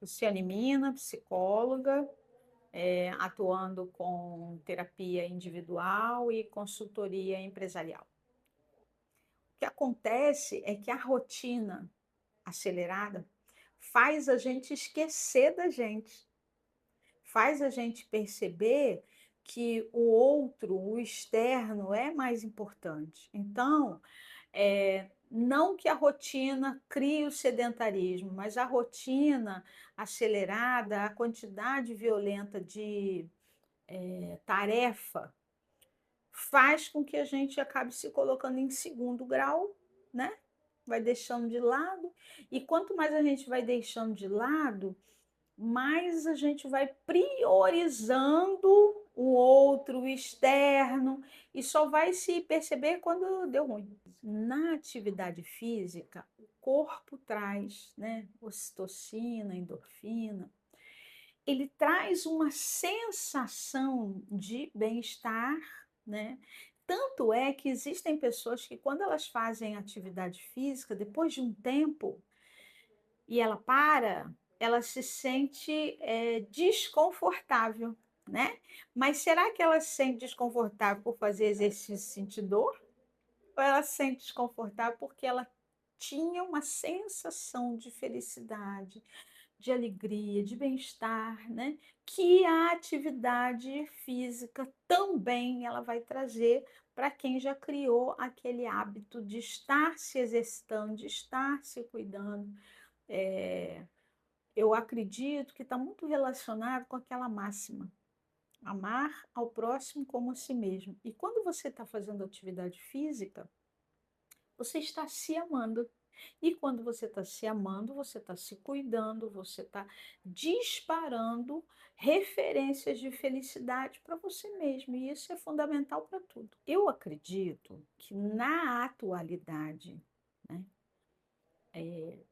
Cianimina, psicóloga, atuando com terapia individual e consultoria empresarial. O que acontece é que a rotina acelerada faz a gente esquecer da gente, faz a gente perceber que o outro, o externo, é mais importante. Então, não que a rotina crie o sedentarismo, mas a rotina acelerada, a quantidade violenta de tarefa, faz com que a gente acabe se colocando em segundo grau, né? Vai deixando de lado, e quanto mais a gente vai deixando de lado, mais a gente vai priorizando o outro, o externo, e só vai se perceber quando deu ruim. Na atividade física, o corpo traz, né, ocitocina, endorfina, ele traz uma sensação de bem-estar, né? Tanto é que existem pessoas que, quando elas fazem atividade física, depois de um tempo, e ela se sente desconfortável, né? Mas será que ela se sente desconfortável por fazer exercício e sentir dor? Ou ela se sente desconfortável porque ela tinha uma sensação de felicidade, de alegria, de bem-estar, né, que a atividade física também ela vai trazer para quem já criou aquele hábito de estar se exercitando, de estar se cuidando. Eh, eu acredito que está muito relacionado com aquela máxima: amar ao próximo como a si mesmo. E quando você está fazendo atividade física, você está se amando. E quando você está se amando, você está se cuidando, você está disparando referências de felicidade para você mesmo. E isso é fundamental para tudo. Eu acredito que na atualidade, né,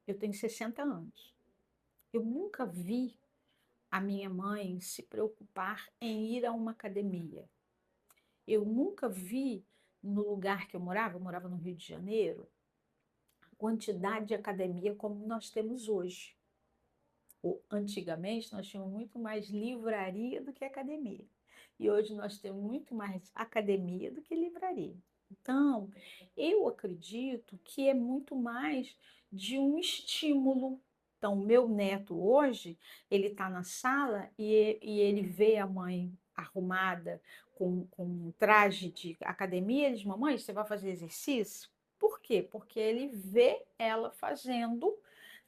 eu tenho 60 anos. Eu nunca vi a minha mãe se preocupar em ir a uma academia. Eu nunca vi no lugar que eu morava no Rio de Janeiro, quantidade de academia como nós temos hoje. Antigamente, nós tínhamos muito mais livraria do que academia. E hoje nós temos muito mais academia do que livraria. Então, eu acredito que é muito mais de um estímulo. Então, meu neto hoje, ele está na sala e ele vê a mãe arrumada com um traje de academia, ele diz: mamãe, você vai fazer exercício? Por quê? Porque ele vê ela fazendo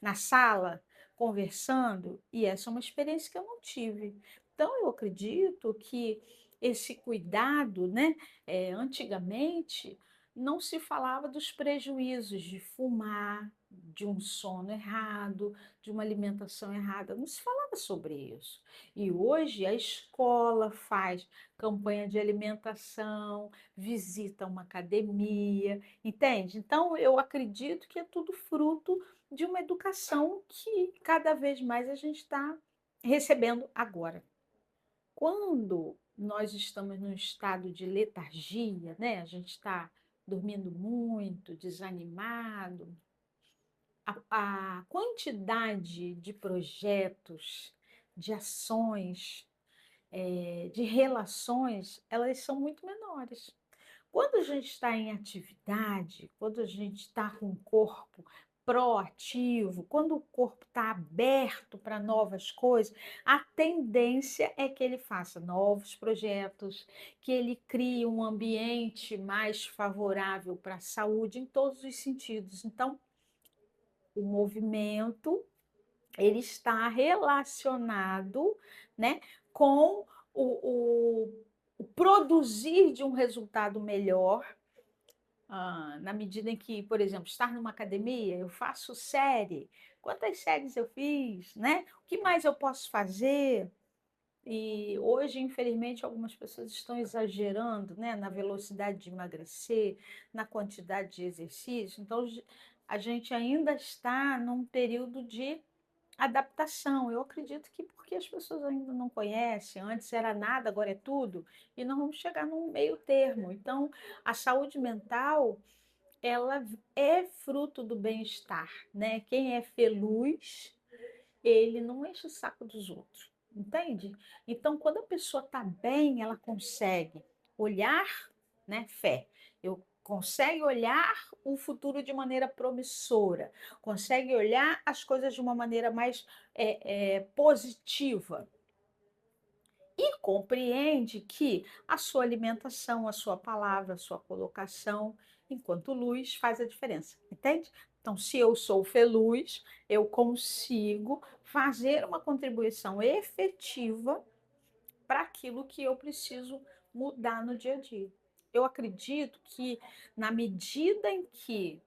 na sala, conversando, e essa é uma experiência que eu não tive. Então, eu acredito que esse cuidado, né, antigamente não se falava dos prejuízos de fumar, de um sono errado, de uma alimentação errada, não se falava sobre isso. E hoje a escola faz campanha de alimentação, visita uma academia, entende? Então, eu acredito que é tudo fruto de uma educação que cada vez mais a gente está recebendo agora. Quando nós estamos num estado de letargia, né? A gente está dormindo muito, desanimado, a quantidade de projetos, de ações, de relações, elas são muito menores. Quando a gente está em atividade, quando a gente está com o corpo proativo, quando o corpo está aberto para novas coisas, a tendência é que ele faça novos projetos, que ele crie um ambiente mais favorável para a saúde em todos os sentidos. Então, o movimento ele está relacionado, né, com o produzir de um resultado melhor, na medida em que, por exemplo, estar numa academia, eu faço série, quantas séries eu fiz, né? O que mais eu posso fazer? E hoje, infelizmente, algumas pessoas estão exagerando, né, na velocidade de emagrecer, na quantidade de exercício. Então, a gente ainda está num período de adaptação. Eu acredito que porque as pessoas ainda não conhecem, antes era nada, agora é tudo, e nós vamos chegar num meio termo. Então, a saúde mental, ela é fruto do bem-estar, né? Quem é feliz, ele não enche o saco dos outros, entende? Então, quando a pessoa está bem, ela consegue olhar, né, fé. Eu consegue olhar o futuro de maneira promissora, consegue olhar as coisas de uma maneira mais positiva e compreende que a sua alimentação, a sua palavra, a sua colocação, enquanto luz, faz a diferença, entende? Então, se eu sou feluz, eu consigo fazer uma contribuição efetiva para aquilo que eu preciso mudar no dia a dia. Eu acredito que, na medida em que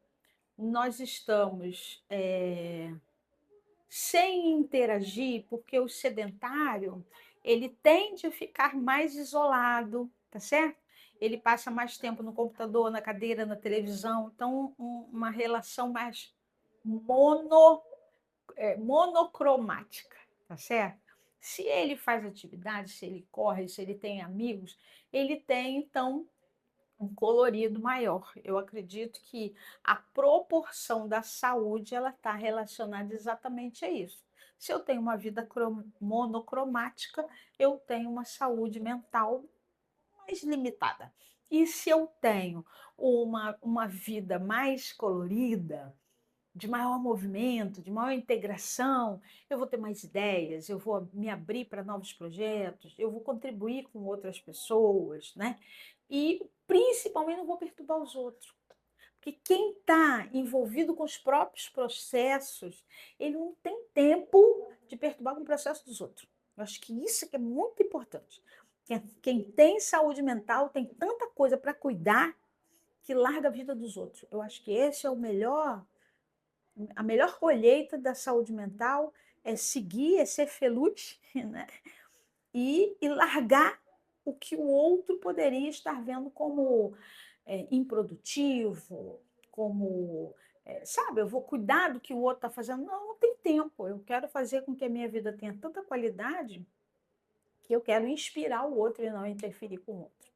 nós estamos sem interagir, porque o sedentário ele tende a ficar mais isolado, tá certo? Ele passa mais tempo no computador, na cadeira, na televisão, então uma relação mais mono, monocromática, tá certo? Se ele faz atividade, se ele corre, se ele tem amigos, ele tem então um colorido maior. Eu acredito que a proporção da saúde ela está relacionada exatamente a isso. Se eu tenho uma vida monocromática, eu tenho uma saúde mental mais limitada. E se eu tenho uma vida mais colorida, de maior movimento, de maior integração, eu vou ter mais ideias, eu vou me abrir para novos projetos, eu vou contribuir com outras pessoas, né? E principalmente não vou perturbar os outros. Porque quem está envolvido com os próprios processos, ele não tem tempo de perturbar com o processo dos outros. Eu acho que isso é que é muito importante. Quem tem saúde mental tem tanta coisa para cuidar que larga a vida dos outros. Eu acho que esse é a melhor colheita da saúde mental é seguir, é ser feliz, né? E largar o que o outro poderia estar vendo como improdutivo, como, sabe, eu vou cuidar do que o outro está fazendo. Não, não tem tempo. Eu quero fazer com que a minha vida tenha tanta qualidade que eu quero inspirar o outro e não interferir com o outro.